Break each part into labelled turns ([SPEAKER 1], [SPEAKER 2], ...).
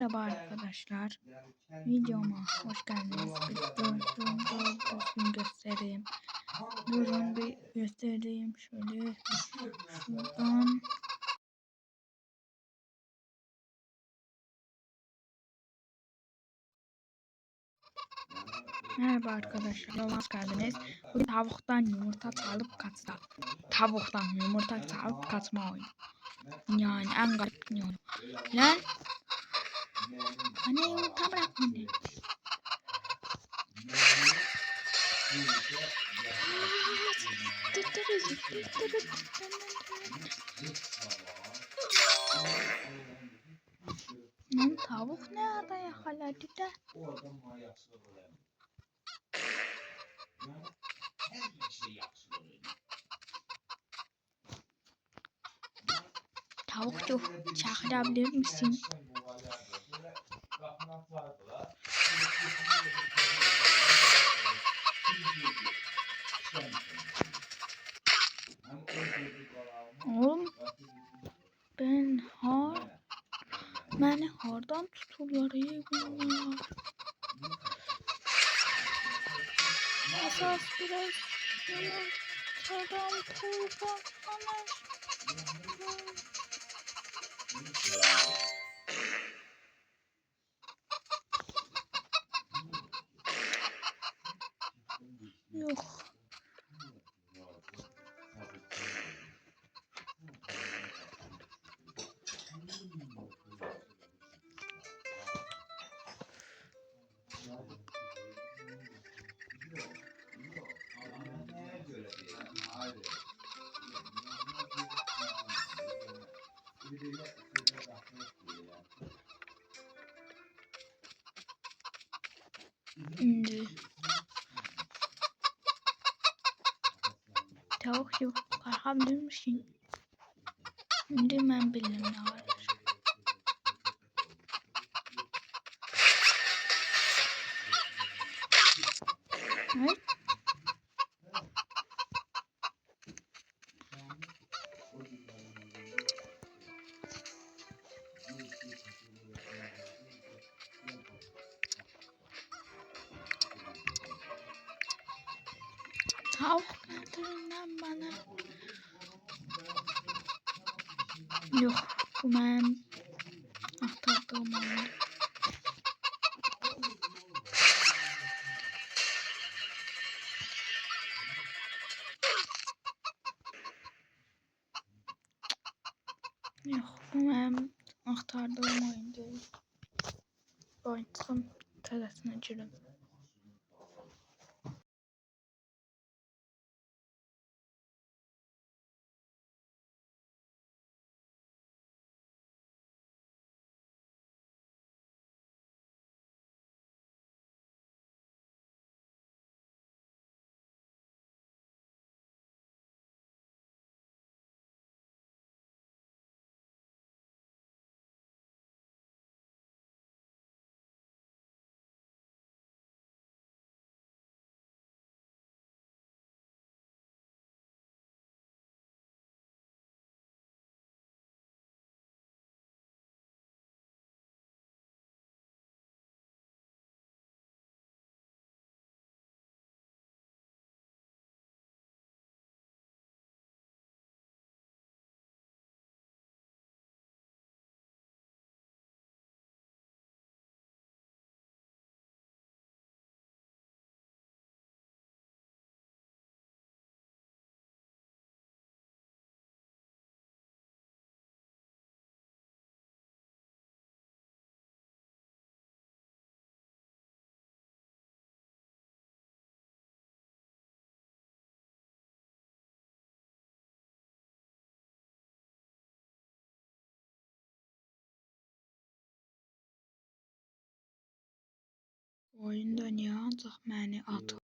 [SPEAKER 1] Merhaba arkadaşlar. Videoma hoş geldiniz. Düzgün göstereyim. Durun bir göstereyim. Şöyle şuradan. Merhaba arkadaşlar. Hoş geldiniz. Bugün tavuktan yumurta çalıp kaçma. Tavuktan yumurta çalıp kaçma oyunu. Yani en garip oyunu. Lan. Bana yumurta bırak beni. Lan tavuk ne ada yakaladı da? Tavukçu çağırabilir misin? Oğlum beni hardan tuturlar iyi bunlar. Asas biraz yumurtadan kurban anlar. Yok. Şimdi tavuk yok. Kalkabilir misin? Şimdi ben bilmem ne var. Evet. Tavuk getirin lan bana. Yok. Bu benim aktardığım oyun. Yok. Bu benim aktardığım oyun değil. Oyuncum tadasını açırım. Oyunda niye ancaq məni atır?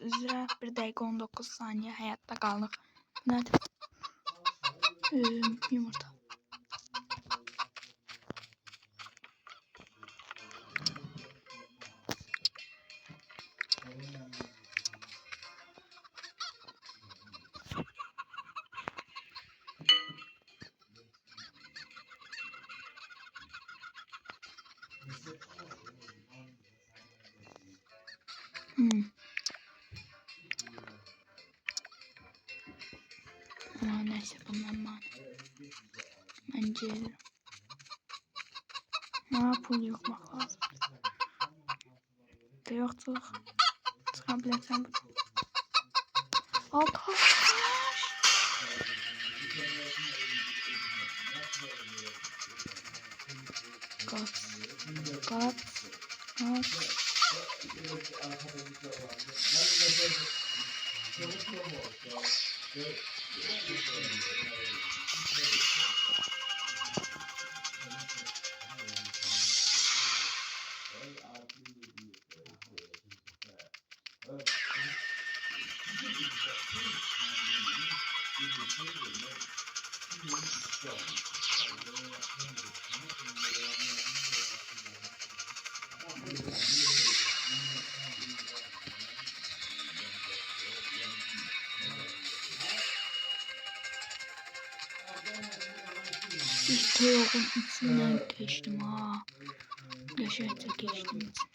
[SPEAKER 1] üzere bir dakika 19 saniye hayatta kaldık. Nerede? Yumurta. Ama neyse bundan bence pul yıkmak lazım. Da yoksa çıkabilirsem. Arkadaşlar. Kaç. İşte yolun içinden geçtim ha. Yaşayacak geçtim için.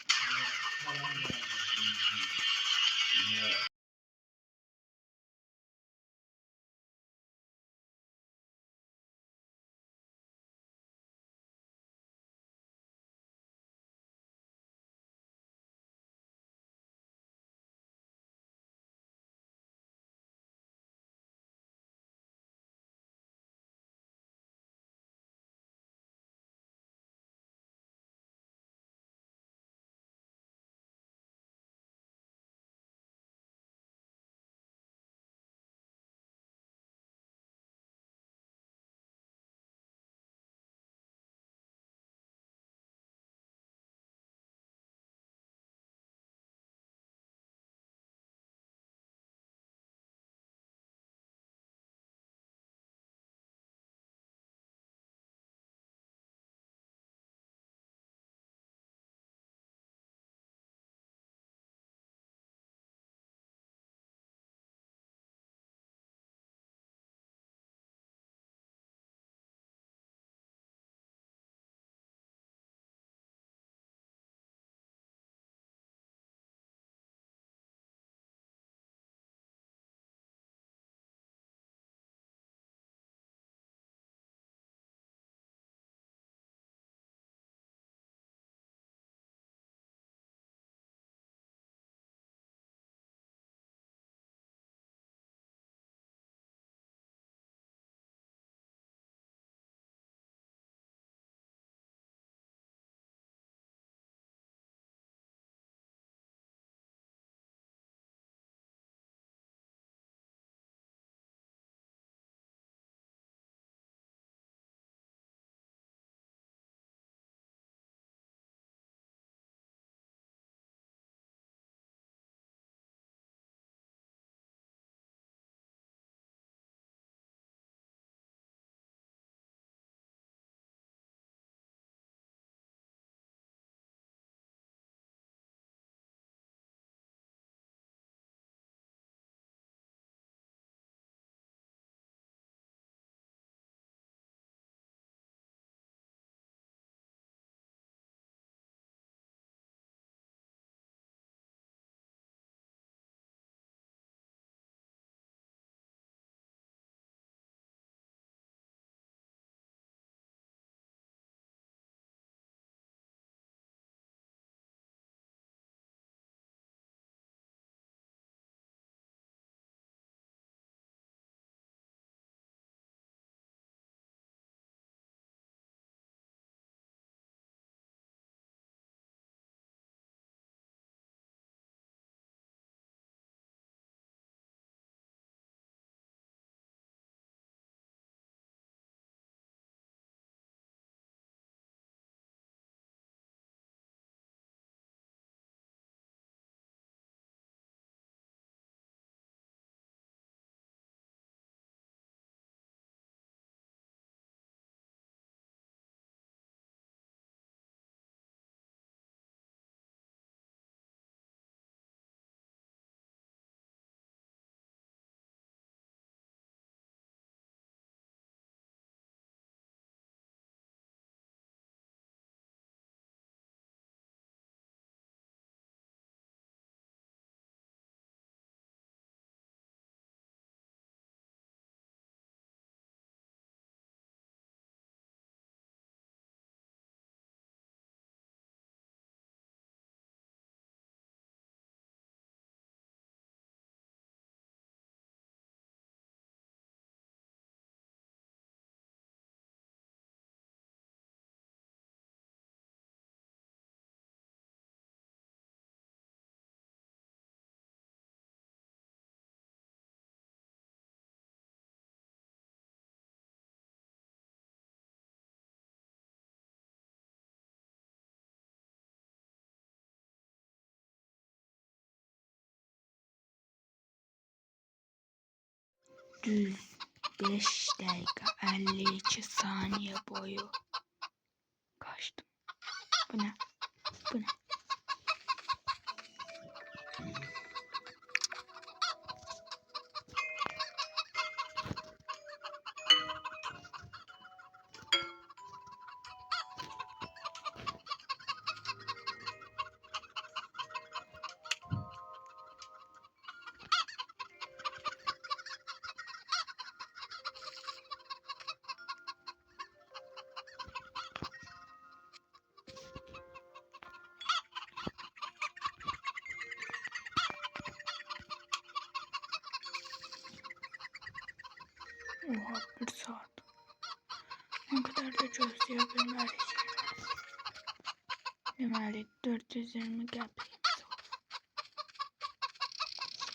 [SPEAKER 1] 405 dakika 52 saniye boyu kaçtım. Bu ne? Bu ne? Oha, 1 saat. Ne kadar da çözebilmeliyiz. Deməli 420 qəpiyimiz var.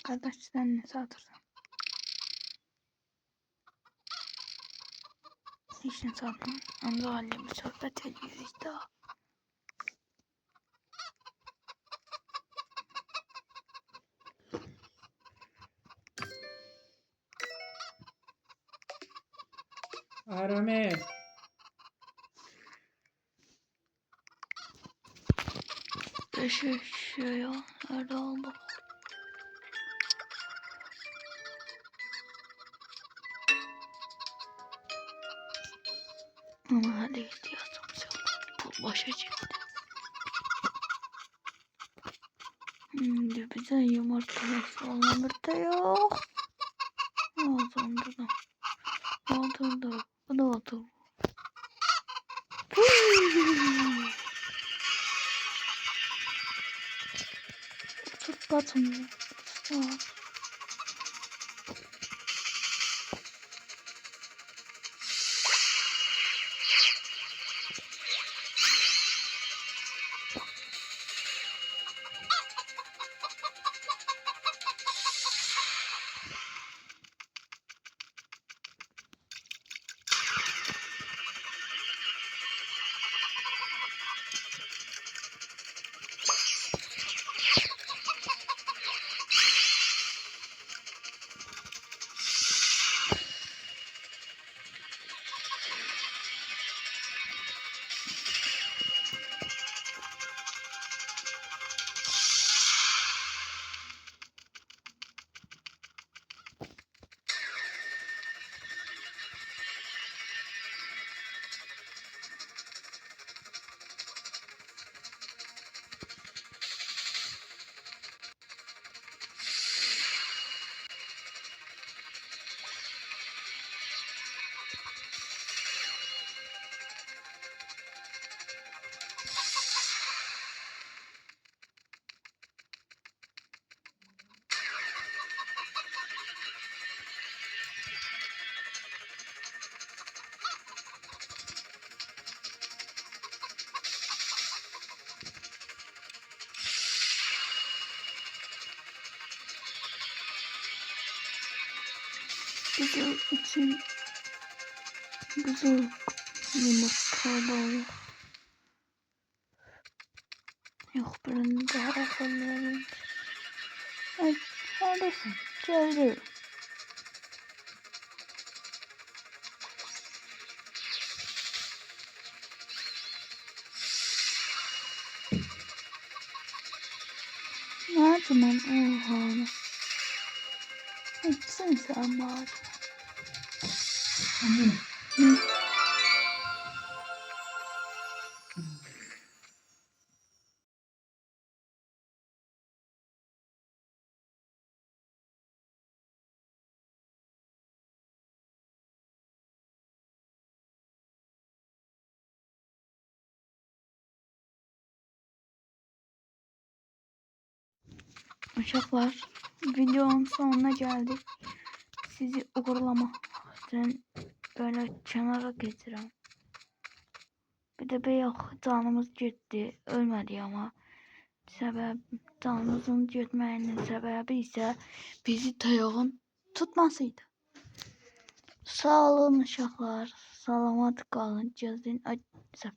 [SPEAKER 1] Qardaş, sən nə satırsan? Heç nə satmam. Ancaq alə bir söhbət edirik daha.
[SPEAKER 2] Arame.
[SPEAKER 1] Yaşıyor ya. Nerede oldu? Ama hadi ihtiyacımız yok. Pul başa çıktı. Şimdi bize yumurtası olan bir de yok. Ağzımda da. Oturdu. Bu da oturdu. Tut batımda. Bizim için güzel yumurtalar yok, birini daha alalım. Ay, neredesin? Geldi. Ne zaman oha? Gitsin sen bari. Uşaklar, videonun sonuna geldik. Sizi uğurlamak için böyle kenara getirəm. Bir de bir canımız gitti, ölmedi ama canımızın gitməyinin səbəbi isə bizi tayağın tutmasıydı. Sağ olun uşaqlar, salamat qalın, gözün açıq.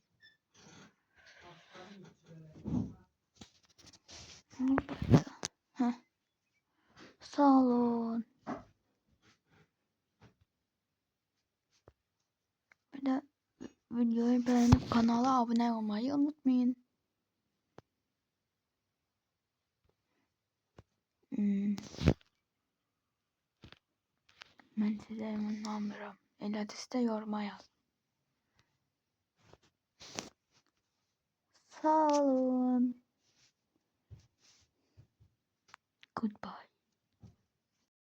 [SPEAKER 1] Sağ olun. Videoyu beğenip kanala abone olmayı unutmayın. Ben size emin olmuyorum. El adresi de yoruma yaz. Sağ olun.